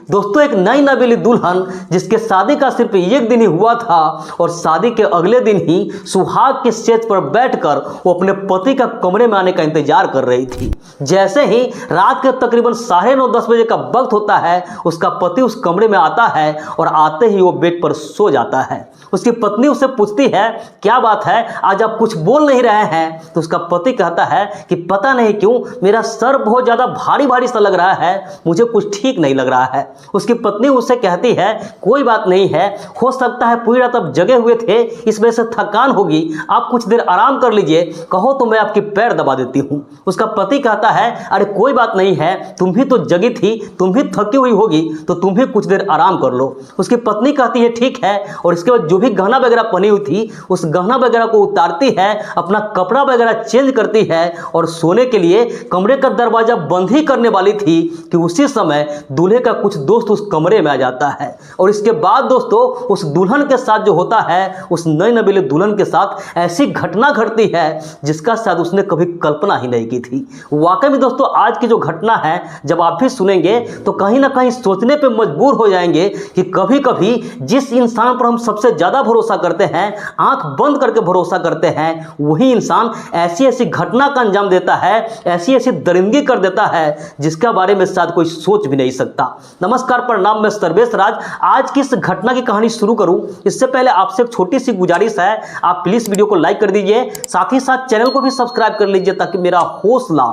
दोस्तों एक नई नवेली दुल्हन जिसके शादी का सिर्फ एक दिन ही हुआ था और शादी के अगले दिन ही सुहाग के स्टेज पर बैठकर वो अपने पति का कमरे में आने का इंतजार कर रही थी। जैसे ही रात के तकरीबन 9:30-10 बजे का वक्त होता है, उसका पति उस कमरे में आता है और आते ही वो बेड पर सो जाता है। उसकी पत्नी उससे पूछती है, क्या बात है, आज आप कुछ बोल नहीं रहे हैं? तो उसका पति कहता है कि पता नहीं क्यों मेरा सर बहुत ज़्यादा भारी भारी सा लग रहा है, मुझे कुछ ठीक नहीं लग रहा है। उसकी पत्नी उससे कहती है, कोई बात नहीं है, हो सकता है पूरी रात आप जगे हुए थे, इस वजह से थकान होगी, आप कुछ देर आराम कर लीजिए, कहो तो मैं आपकी पैर दबा देती हूँ। उसका पति कहता है, अरे कोई बात नहीं है, तुम भी तो जगी थी, तुम भी थकी हुई होगी, तो तुम भी कुछ देर आराम कर लो। उसकी पत्नी कहती है ठीक है, और इसके बाद जो भी गहना वगैरह पहनी हुई थी उस गहना वगैरह को उतारती है, अपना कपड़ा वगैरह चेंज करती है और सोने के लिए कमरे का दरवाजा बंद ही करने वाली थी कि उसी समय दूल्हे का कुछ दोस्त उस कमरे में आ जाता है। और इसके बाद दोस्तों उस दुल्हन के साथ जो होता है, उस नई नवेली दुल्हन के साथ ऐसी घटना घटती है जिसका शायद उसने कभी कल्पना ही नहीं की थी। वाकई में दोस्तों आज की जो घटना है जब आप भी सुनेंगे तो कहीं ना कहीं सोचने पे मजबूर हो जाएंगे कि कभी कभी जिस इंसान पर हम सबसे ज़्यादा भरोसा करते हैं, आंख बंद करके भरोसा करते हैं, वही इंसान ऐसी ऐसी घटना का अंजाम देता है, ऐसी ऐसी दरिंदगी कर देता है जिसके बारे में शायद कोई सोच भी नहीं सकता। नमस्कार, प्रणाम, मैं सर्वेश राज। आज की इस घटना की कहानी शुरू करूं इससे पहले आपसे एक छोटी सी गुजारिश है, आप प्लीज वीडियो को लाइक कर दीजिए, साथ ही साथ चैनल को भी सब्सक्राइब कर लीजिए ताकि मेरा हौसला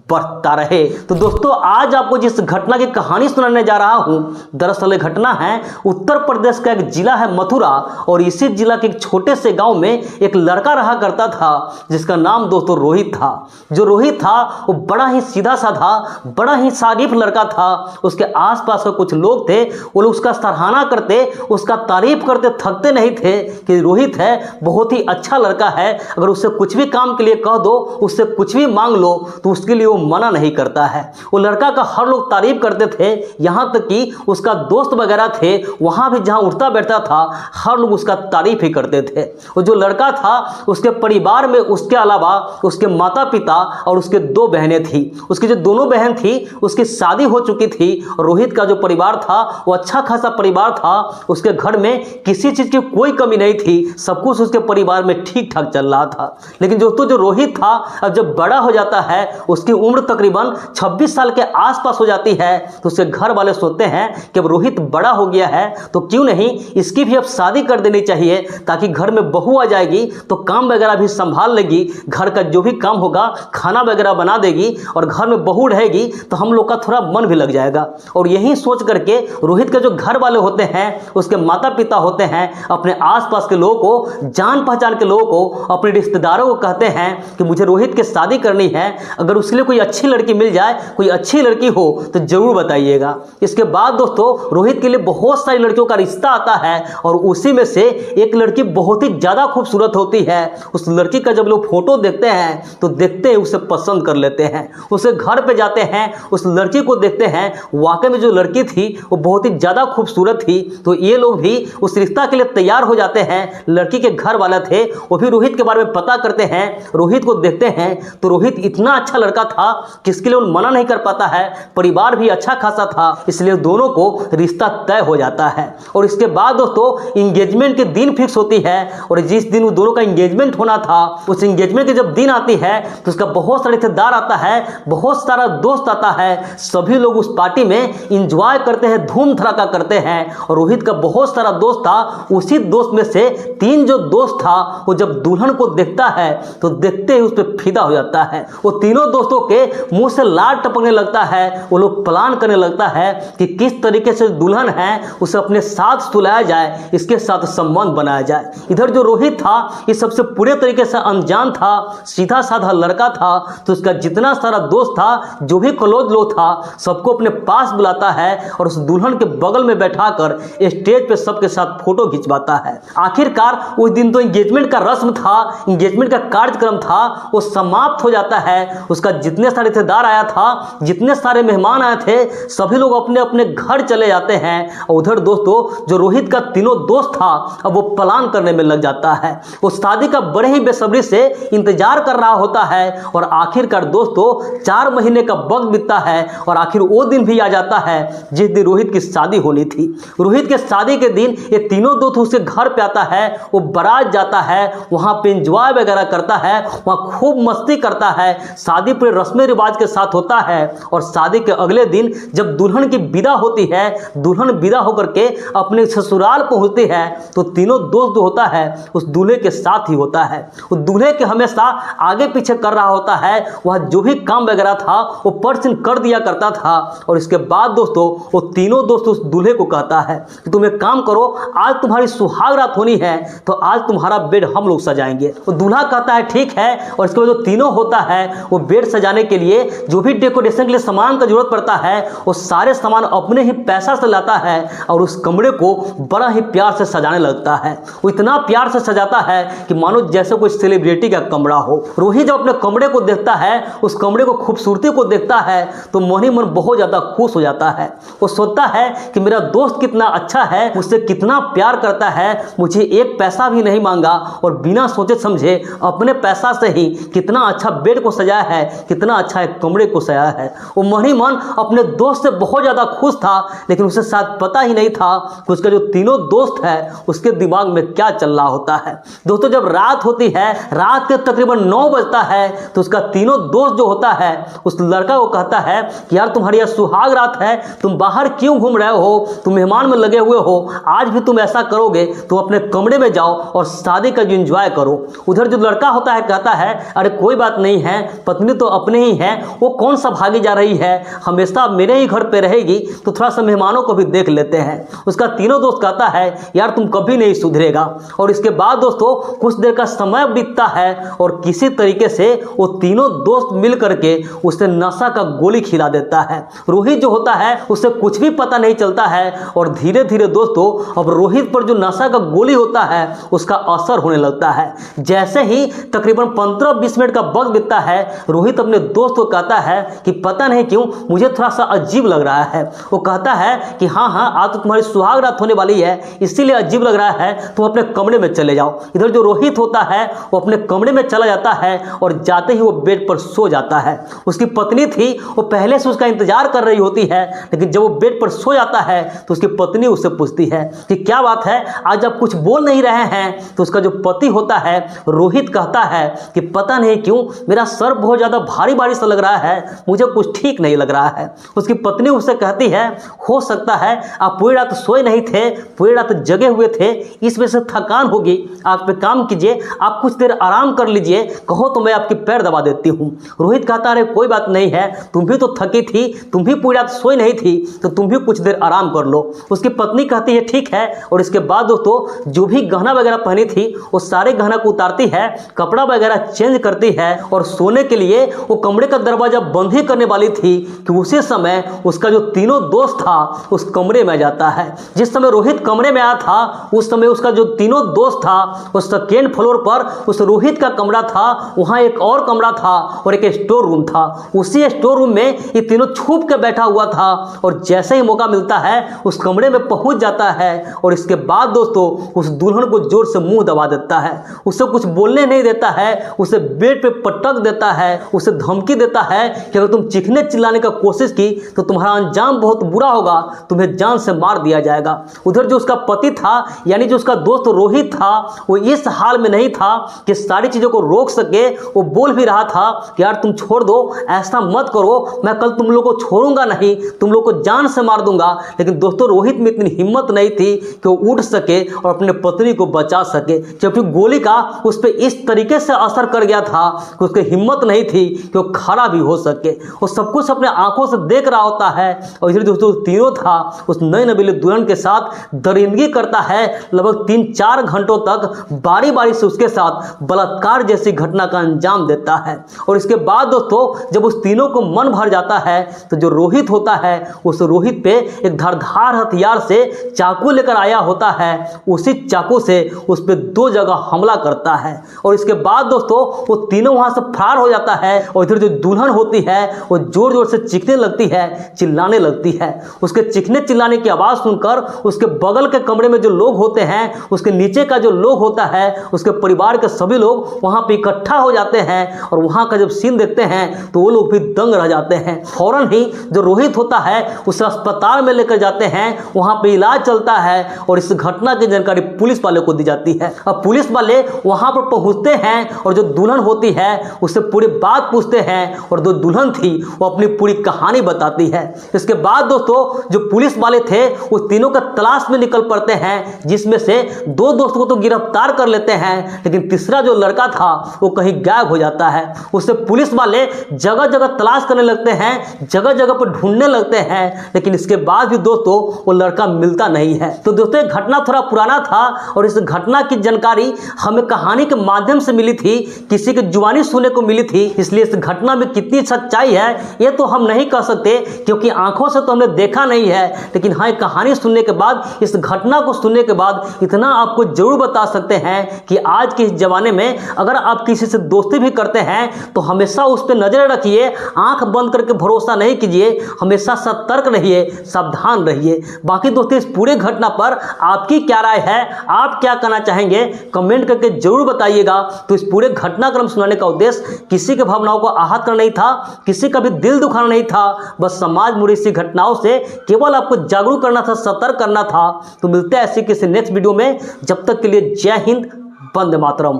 बढ़ता रहे। तो दोस्तों आज आपको जिस घटना की कहानी सुनाने जा रहा हूं, दरअसल ये घटना है उत्तर प्रदेश का एक जिला है मथुरा, और इसी जिला के एक छोटे से गांव में एक लड़का रहा करता था जिसका नाम दोस्तों रोहित था। जो रोहित था वो बड़ा ही सीधा साधा, बड़ा ही शरीफ लड़का था। उसके आसपास के कुछ लोग थे, वो लोग उसका सराहना करते, उसका तारीफ करते थकते नहीं थे कि रोहित है बहुत ही अच्छा लड़का है, अगर उससे कुछ भी काम के लिए कह दो, उससे कुछ भी मांग लो तो उसके लिए वो मना नहीं करता है। वो लड़का का हर लोग तारीफ करते थे, यहां तक कि उसका दोस्त वगैरह थे, वहां भी जहां उठता बैठता था हर लोग उसका तारीफ ही करते थे। वो जो लड़का था उसके परिवार में उसके अलावा उसके माता पिता और उसके 2 बहनें थी। उसकी जो दोनों बहन थी उसकी शादी हो चुकी थी। रोहित का जो परिवार था वो अच्छा खासा परिवार था, उसके घर में किसी चीज की कोई कमी नहीं थी, सब कुछ उसके परिवार में ठीक ठाक चल रहा था। लेकिन दोस्तों जो रोहित था अब जब बड़ा हो जाता है, उसकी उम्र तकरीबन 26 साल के आसपास हो जाती है, तो उसके घर वाले सोचते हैं कि अब रोहित बड़ा हो गया है तो क्यों नहीं इसकी भी अब शादी कर देनी चाहिए, ताकि घर में बहू आ जाएगी तो काम वगैरह भी संभाल लेगी, घर का जो भी काम होगा खाना वगैरह बना देगी, और घर में बहू रहेगी तो हम लोग का थोड़ा मन भी लग जाएगा। और यही सोच करके रोहित के जो घर वाले होते हैं, उसके माता पिता होते हैं, अपने आसपास के लोगों को, जान पहचान के लोगों को, अपने रिश्तेदारों को कहते हैं कि मुझे रोहित की शादी करनी है, अगर उसके लिए कोई अच्छी लड़की मिल जाए, कोई अच्छी लड़की हो तो जरूर बताइएगा। इसके बाद दोस्तों रोहित के लिए बहुत सारी लड़कियों का रिश्ता आता है, और उसी में से एक लड़की बहुत ही ज्यादा खूबसूरत होती है। उस लड़की का जब लोग फोटो देखते हैं तो देखते ही उसे पसंद कर लेते हैं, उसे घर पे जाते हैं, उस लड़की को देखते हैं, वाकई में जो लड़की थी वो बहुत ही ज्यादा खूबसूरत थी। तो ये लोग भी उस रिश्ता के लिए तैयार हो जाते हैं। लड़की के घर वाले थे वो भी रोहित के बारे में पता करते हैं, रोहित को देखते हैं तो रोहित इतना अच्छा लड़का था किसके लिए मना नहीं कर पाता है, परिवार भी अच्छा खासा था, इसलिए दोनों को रिश्ता तय हो जाता है। और इसके बाद दोस्तों इंगेजमेंट के दिन फिक्स होती है, और जिस दिन वो दोनों का इंगेजमेंट होना था उस इंगेजमेंट की जब दिन आती है तो उसका बहुत सारे रिश्तेदार आता है, बहुत सारा दोस्त आता है, सभी लोग उस पार्टी में इंजॉय करते हैं, धूम धड़ाका करते हैं। और रोहित का बहुत सारा दोस्त था, उसी दोस्त में से 3 जो दोस्त था वो जब दुल्हन को देखता है तो देखते ही उस पर फिदा हो जाता है। वो तीनों दोस्तों के मुंह से लार टपकने लगता है, वो लोग प्लान करने लगता है कि किस तरीके से दुल्हन है उसे अपने साथ सुलाया जाए, इसके साथ संबंध बनाया जाए। इधर जो रोहित था इस सबसे पूरे तरीके से अनजान था, सीधा साधा लड़का था, तो उसका जितना सारा दोस्त था, जो भी क्लोज लोग था, सबको अपने पास बुलाता है और उस दुल्हन के बगल में बैठाकर स्टेज पे सबके साथ फोटो खिंचवाता है। आखिरकार उस दिन तो इंगेजमेंट का रस्म था, इंगेजमेंट का कार्यक्रम था, वो समाप्त हो जाता है। उसका जितने सारे रिश्तेदार आया था, जितने सारे मेहमान आए थे, सभी लोग अपने अपने घर चले जाते हैं। और उधर दोस्तों जो रोहित का तीनों दोस्त था अब वो प्लान करने में लग जाता है। वो शादी का बड़े ही बेसब्री से इंतजार कर रहा होता है और आखिरकार दोस्तों 4 महीने का वक्त बीतता है और आखिर वो दिन भी आ जाता है जिस दिन रोहित की शादी होनी थी। रोहित के शादी के दिन ये तीनों दोस्त उसके घर पे आता है, वो बारात जाता है, वहाँ पे एंजॉय वगैरह करता है, वहाँ खूब मस्ती करता है। शादी पूरे रस्म रिवाज के साथ होता है और शादी के अगले दिन जब दुल्हन की विदा होती है, दुल्हन विदा होकर के अपने ससुराल पहुंचती है तो तीनों दोस्त जो होता है उस दूल्हे के साथ ही होता है। उस दूल्हे के हमेशा आगे पीछे कर रहा होता है, वह जो भी काम वगैरह था वो पर्सन कर दिया करता था। और इसके बाद दोस्तों वो तीनों दोस्त उस दूल्हे को कहता है कि तुम एक काम करो, आज तुम्हारी सुहाग रात होनी है तो आज तुम्हारा बेड हम लोग सजाएंगे। वो दूल्हा कहता है ठीक है। और इसके बाद जो तीनों होता है वो बेड सजाने के लिए जो भी डेकोरेशन के लिए सामान का जरूरत पड़ता है वो सारे सामान अपने ही पैसा से लाता है और उस कमरे को बड़ा ही प्यार से सजाने लगता है। वो इतना प्यार से सजाता है कि मानो जैसे कोई सेलिब्रिटी का कमरा हो। रोहित जब अपने कमरे को देखता है, उस कमरे को खूबसूरती को देखता है तो मन ही मन बहुत ज्यादा खुश हो जाता है। वो सोचता है कि मेरा दोस्त कितना अच्छा है, मुझसे कितना प्यार करता है, मुझे एक पैसा भी नहीं मांगा और बिना सोचे समझे अपने पैसा से ही कितना अच्छा बेड को सजाया है, कितना अच्छा एक कमरे को सजाया है। वो मन ही मन अपने दोस्त से बहुत ज्यादा खुश था, लेकिन उसे शायद पता ही नहीं था कि उसका जो तीनों दोस्त है उसके दिमाग में क्या चल रहा होता है। दोस्तों जब रात होती है, रात के तकरीबन 9 बजता है तो उसका तीनों दोस्त जो होता है उस लड़का को कहता है कि यार तुम्हारी यह सुहाग रात है, तुम बाहर क्यों घूम रहे हो, तुम मेहमान में लगे हुए हो, आज भी तुम ऐसा करोगे तो अपने कमरे में जाओ और शादी का जो एंजॉय करो। उधर जो लड़का होता है कहता है अरे कोई बात नहीं है, पत्नी तो अपने ही है, वो कौन सा भागी जा रही है, हमेशा मेरे ही घर पे रहेगी तो थोड़ा सा मेहमानों को भी देख लेते हैं। उसका तीनों दोस्त कहता है यार तुम कभी नहीं सुधरेगा। और इसके बाद दोस्तों कुछ देर का समय बीतता है और किसी तरीके से वो तीनों दोस्त मिल करके उसे नशा का गोली खिला देता है। रोहित जो होता है उसे कुछ भी पता नहीं चलता है और धीरे धीरे दोस्तों अब रोहित पर जो नशा का गोली होता है उसका असर होने लगता है। जैसे ही तकरीबन 15-20 मिनट का वक्त बीतता है, रोहित अपने दोस्त को कहता है कि पता नहीं क्यों मुझे थोड़ा सा अजीब लग रहा है। वो कहता है कि हाँ आज तो तुम्हारी सुहाग रात होने वाली है इसीलिए अजीब लग रहा है, तुम अपने कमरे में चले जाओ। इधर जो रोहित होता है वो अपने कमरे में चला जाता है और जाते ही वो बेड पर सो जाता है। उसकी पत्नी थी वो पहले से उसका इंतजार कर रही होती है, लेकिन जब वो बेड पर सो जाता है तो उसकी पत्नी उससे पूछती है कि क्या बात है, आज आप कुछ बोल नहीं रहे हैं। तो उसका जो पति होता है रोहित कहता है कि पता नहीं क्यों मेरा सर बहुत ज्यादा भारी भारी सा लग रहा है, मुझे कुछ ठीक नहीं लग रहा है। उसकी पत्नी उससे कहती है हो सकता है आप पूरी रात सोए नहीं थे, पूरी रात जगे हुए थे, इस वजह से थकान होगी, आप पे काम कीजिए, आप कुछ देर आराम कर लीजिए, कहो तो मैं आपकी पैर दबा देती हूँ। रोहित कहता है कोई बात नहीं है, तुम भी तो थकी थी, तुम भी पूरी रात सोई नहीं थी, तो तुम भी कुछ देर आराम कर लो। उसकी पत्नी कहती है ठीक है। और इसके बाद दोस्तों जो भी गहना वगैरह पहनी थी वो सारे गहना को उतारती है, कपड़ा वगैरह चेंज करती है और सोने के लिए वो कमरे का दरवाजा बंद ही करने वाली थी कि उसी समय उसका जो तीनों दोस्त था उस कमरे में जाता है। जिस समय रोहित कमरे में आया था उस समय उसका जो तीनों दोस्त था उस सेकेंड फ्लोर पर उस रोहित का कमरा था, वहां एक और कमरा था और एक स्टोर रूम था। उसी स्टोर रूम में ये तीनों छुप के बैठा हुआ था और जैसे ही मौका मिलता है उस कमरे में पहुंच जाता है और इसके बाद दोस्तों उस दुल्हन को जोर से मुंह दबा देता है, उसे कुछ बोलने नहीं देता है, उसे बेड पे पटक देता है, उसे धमकी देता है कि अगर तुम चीखने चिल्लाने का कोशिश की तो तुम्हारा अंजाम बहुत बुरा होगा, तुम्हें जान से मार दिया जाएगा। उधर जो उसका पति था यानी जो उसका दोस्त रोहित था वो इस हाल में नहीं था कि सारी चीजों को रोक सके। वो बोल भी रहा था कि यार तुम छोड़ दो, ऐसा मत करो, मैं कल तुम लोग को छोड़ूंगा नहीं, तुम लोग को जान से मार दूंगा। लेकिन दोस्तों रोहित में इतनी हिम्मत नहीं थी कि वो उठ सके और अपने पत्नी को बचा सके, जबकि गोली का उस पर इस तरीके से असर कर गया था कि उसकी हिम्मत नहीं थी कि वो खड़ा भी हो सके। वो सब कुछ अपने आंखों से देख रहा होता है और इधर दोस्तों तीनों था उस नए नबीले दुल्हन के साथ दरिंदगी करता है। लगभग 3-4 घंटों तक बारी बारी से उसके साथ बलात्कार जैसी घटना का अंजाम देता है। और इसके बाद दोस्तों जब उस तीनों को मन भर जाता है तो जो रोहित होता है उस रोहित पे एक धारदार हथियार से चाकू लेकर आया होता है, उसी चाकू से उस पे 2 जगह हमला करता है। और इसके बाद दोस्तों वो तीनों वहां से फरार हो जाता है और इधर जो दुल्हन होती है वो जोर जोर से चीखने लगती है, चिल्लाने लगती है। उसके चीखने चिल्लाने की आवाज़ सुनकर उसके बगल के कमरे में जो लोग होते हैं, उसके नीचे का जो लोग होता है, उसके परिवार के सभी लोग वहाँ पे इकट्ठा हो जाते हैं और वहाँ का जब सीन देखते हैं तो वो लोग भी दंग रह जाते हैं। फौरन ही जो रोहित होता है उसे अस्पताल में लेकर जाते हैं, वहाँ पे इलाज चलता है और इस घटना की जानकारी पुलिस वाले को दी जाती है। अब पुलिस वाले वहाँ पर पहुँचते हैं और जो दुल्हन होती है उससे पूरी बात पूछते हैं और जो दुल्हन थी वो अपनी पूरी कहानी बताती है। इसके बाद दोस्तों जो पुलिस वाले थे वो तीनों का तलाश में निकल पड़ते हैं, जिसमें से 2 दोस्तों को तो गिरफ्तार कर लेते हैं, लेकिन तीसरा जो लड़का था वो कहीं गायब हो जाता है। उससे पुलिस वाले जगह जगह तलाश करने लगते हैं, जगह जगह पर ढूंढने लगते हैं, लेकिन इसके बाद भी दोस्तों वो लड़का मिलता नहीं है। तो दोस्तों ये घटना थोड़ा पुराना था और इस घटना की जानकारी हमें कहानी के माध्यम से मिली थी, किसी की जुबानी सुनने को मिली थी, इसलिए इस घटना में कितनी सच्चाई है ये तो हम नहीं कह सकते क्योंकि आंखों से तो हमने देखा नहीं है, लेकिन हाँ कहानी सुनने के बाद, इस घटना को सुनने के बाद इतना आपको जरूर बता सकते हैं कि आज के इस जमाने में अगर आप किसी से दोस्ती भी करते हैं तो हमेशा उस पर नजर रखिए, आंख बंद करके भरोसा नहीं कीजिए, हमेशा सतर्क रहिए, सावधान रहिए। बाकी दोस्तों इस पूरे घटना पर आपकी क्या राय है, आप क्या कहना चाहेंगे, कमेंट करके जरूर बताइएगा। तो इस पूरे घटनाक्रम सुनाने का उद्देश्य किसी के भावनाओं को आहत करना नहीं था, किसी का भी दिल दुखाना नहीं था, बस समाज में इसी घटनाओं से केवल आपको जागरूक करना था, सतर्क करना था। तो मिलते हैं ऐसे किसी नेक्स्ट वीडियो में, जब तक के लिए जय हिंद, वंदे मातरम।